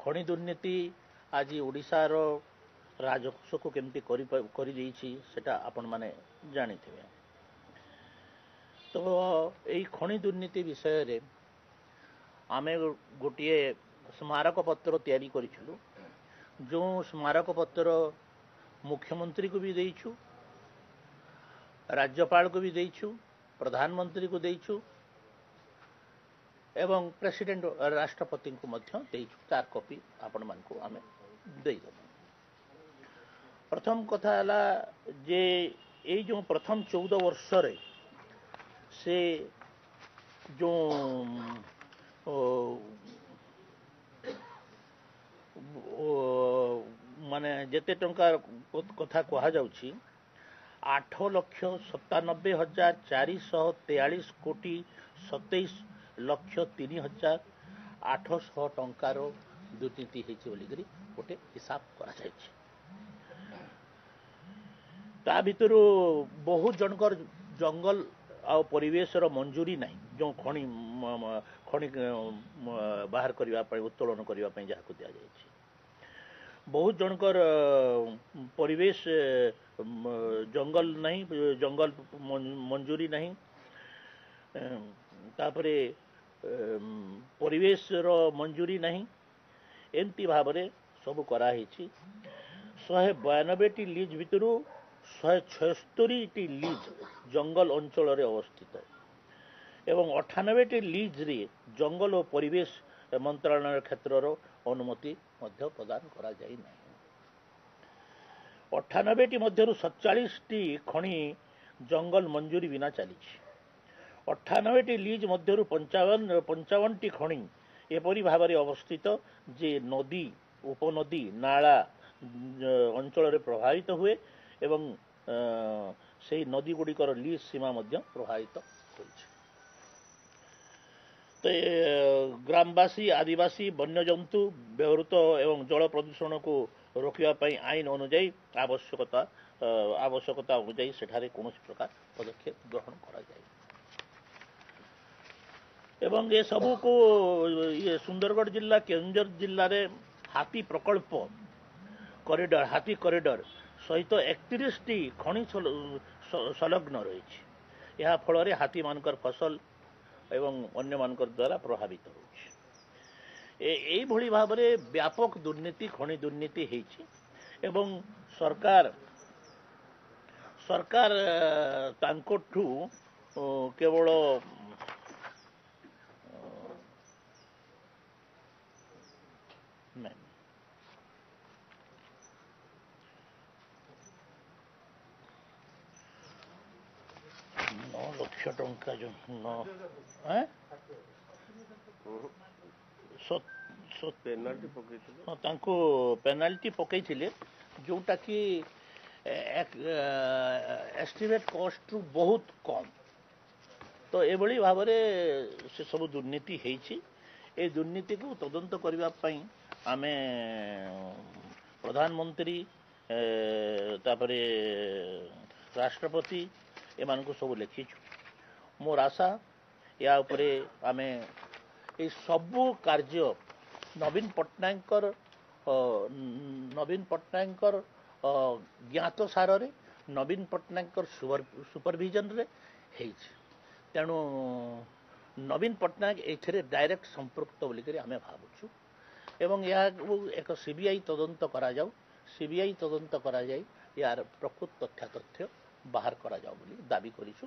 ଖଣି ଦୁର୍ନୀତି ଆଜି ଓଡ଼ିଶାର ରାଜକୋଷକୁ କେମିତି କରିଦେଇଛି ସେଟା ଆପଣମାନେ ଜାଣିଥିବେ। ତ ଏଇ ଖଣି ଦୁର୍ନୀତି ବିଷୟରେ ଆମେ ଗୋଟିଏ ସ୍ମାରକ ପତ୍ର ତିଆରି କରିଥିଲୁ। ଯେଉଁ ସ୍ମାରକ ପତ୍ର ମୁଖ୍ୟମନ୍ତ୍ରୀକୁ ବି ଦେଇଛୁ, ରାଜ୍ୟପାଳକୁ ବି ଦେଇଛୁ, ପ୍ରଧାନମନ୍ତ୍ରୀକୁ ଦେଇଛୁ ଏବଂ ପ୍ରେସିଡେଣ୍ଟ ରାଷ୍ଟ୍ରପତିଙ୍କୁ ମଧ୍ୟ ଦେଇଛୁ। ତାର କପି ଆପଣମାନଙ୍କୁ ଆମେ ଦେଇଦେବୁ। ପ୍ରଥମ କଥା ହେଲା ଯେ ଏଇ ଯେଉଁ ପ୍ରଥମ 14 ବର୍ଷରେ ସେ ମାନେ ଯେତେ ଟଙ୍କା କଥା କୁହାଯାଉଛି 8,97,443 କୋଟି 27,03,800 ଟଙ୍କାର ଦୁର୍ନୀତି ହେଇଛି ବୋଲିକରି ଗୋଟେ ହିସାବ କରାଯାଇଛି। ତା ଭିତରୁ ବହୁତ ଜଣଙ୍କର ଜଙ୍ଗଲ ଆଉ ପରିବେଶର ମଞ୍ଜୁରୀ ନାହିଁ, ଯେଉଁ ଖଣି ବାହାର କରିବା ପାଇଁ, ଉତ୍ତୋଳନ କରିବା ପାଇଁ ଯାହାକୁ ଦିଆଯାଇଛି। ବହୁତ ଜଣଙ୍କର ପରିବେଶ ଜଙ୍ଗଲ ନାହିଁ, ଜଙ୍ଗଲ ମଞ୍ଜୁରୀ ନାହିଁ। ତାପରେ ପରିବେଶର ମଞ୍ଜୁରୀ ନାହିଁ। ଏମିତି ଭାବରେ ସବୁ କରାହେଇଛି। 192ଟି ଲିଜ୍ ଭିତରୁ 176ଟି ଲିଜ୍ ଜଙ୍ଗଲ ଅଞ୍ଚଳରେ ଅବସ୍ଥିତ ଏବଂ 98ଟି ଲିଜ୍ରେ ଜଙ୍ଗଲ ଓ ପରିବେଶ ମନ୍ତ୍ରଣାଳୟ କ୍ଷେତ୍ରର ଅନୁମତି ମଧ୍ୟ ପ୍ରଦାନ କରାଯାଇ ନାହିଁ। 98ଟି ମଧ୍ୟରୁ 47ଟି ଖଣି ଜଙ୍ଗଲ ମଞ୍ଜୁରୀ ବିନା ଚାଲିଛି। 98ଟି ଲିଜ୍ ମଧ୍ୟରୁ 55ଟି ଖଣି ଏପରି ଭାବରେ ଅବସ୍ଥିତ ଯେ ନଦୀ, ଉପନଦୀ, ନାଳା ଅଞ୍ଚଳରେ ପ୍ରଭାବିତ ହୁଏ ଏବଂ ସେହି ନଦୀଗୁଡ଼ିକର ଲିଜ୍ ସୀମା ମଧ୍ୟ ପ୍ରଭାବିତ ହୋଇଛି। ତ ଗ୍ରାମବାସୀ, ଆଦିବାସୀ, ବନ୍ୟଜନ୍ତୁ ବ୍ୟବହୃତ ଏବଂ ଜଳ ପ୍ରଦୂଷଣକୁ ରୋକିବା ପାଇଁ ଆଇନ ଅନୁଯାୟୀ ଆବଶ୍ୟକତା ଅନୁଯାୟୀ ସେଠାରେ କୌଣସି ପ୍ରକାର ପଦକ୍ଷେପ ଗ୍ରହଣ କରାଯାଏ ଏବଂ ଏସବୁକୁ ସୁନ୍ଦରଗଡ଼ ଜିଲ୍ଲା, କେନ୍ଦୁଝର ଜିଲ୍ଲାରେ ହାତୀ ପ୍ରକଳ୍ପ କରିଡର, ହାତୀ କରିଡର ସହିତ 31ଟି ଖଣି ସଂଲଗ୍ନ ରହିଛି। ଏହା ଫଳରେ ହାତୀମାନଙ୍କର ଫସଲ ଏବଂ ଅନ୍ୟମାନଙ୍କର ଦ୍ୱାରା ପ୍ରଭାବିତ ହେଉଛି। ଏଇଭଳି ଭାବରେ ବ୍ୟାପକ ଦୁର୍ନୀତି, ଖଣି ଦୁର୍ନୀତି ହେଇଛି ଏବଂ ସରକାର ତାଙ୍କଠୁ କେବଳ 9 ଲକ୍ଷ ଟଙ୍କା ତାଙ୍କୁ ପେନାଲ୍ଟି ପକାଇଥିଲେ, ଯେଉଁଟାକି ଏଷ୍ଟିମେଟ୍ କଷ୍ଟରୁ ବହୁତ କମ୍। ତ ଏଭଳି ଭାବରେ ସେସବୁ ଦୁର୍ନୀତି ହେଇଛି। ଏ ଦୁର୍ନୀତିକୁ ତଦନ୍ତ କରିବା ପାଇଁ ଆମେ ପ୍ରଧାନମନ୍ତ୍ରୀ, ତାପରେ ରାଷ୍ଟ୍ରପତି ଏମାନଙ୍କୁ ସବୁ ଲେଖିଛୁ। ମୋର ଆଶା ୟା ଉପରେ ଆମେ এই ସବୁ କାର୍ଯ୍ୟ ନବୀନ ପଟ୍ଟନାୟକଙ୍କର ଜ୍ଞାତ ସାରରେ, ନବୀନ ପଟ୍ଟନାୟକଙ୍କର ସୁପରଭିଜନରେ ହେଇଛି। ତେଣୁ ନବୀନ ପଟ୍ଟନାୟକ ଏଥିରେ ଡାଇରେକ୍ଟ ସମ୍ପୃକ୍ତ ବୋଲିକରି ଆମେ ଭାବୁଛୁ ଏବଂ ଏହାକୁ ଏକ ସିବିଆଇ ତଦନ୍ତ କରାଯାଉ। ସିବିଆଇ ତଦନ୍ତ କରାଯାଇ ଏହାର ପ୍ରକୃତ ତଥ୍ୟ ବାହାର କରାଯାଉ ବୋଲି ଦାବି କରିଛୁ।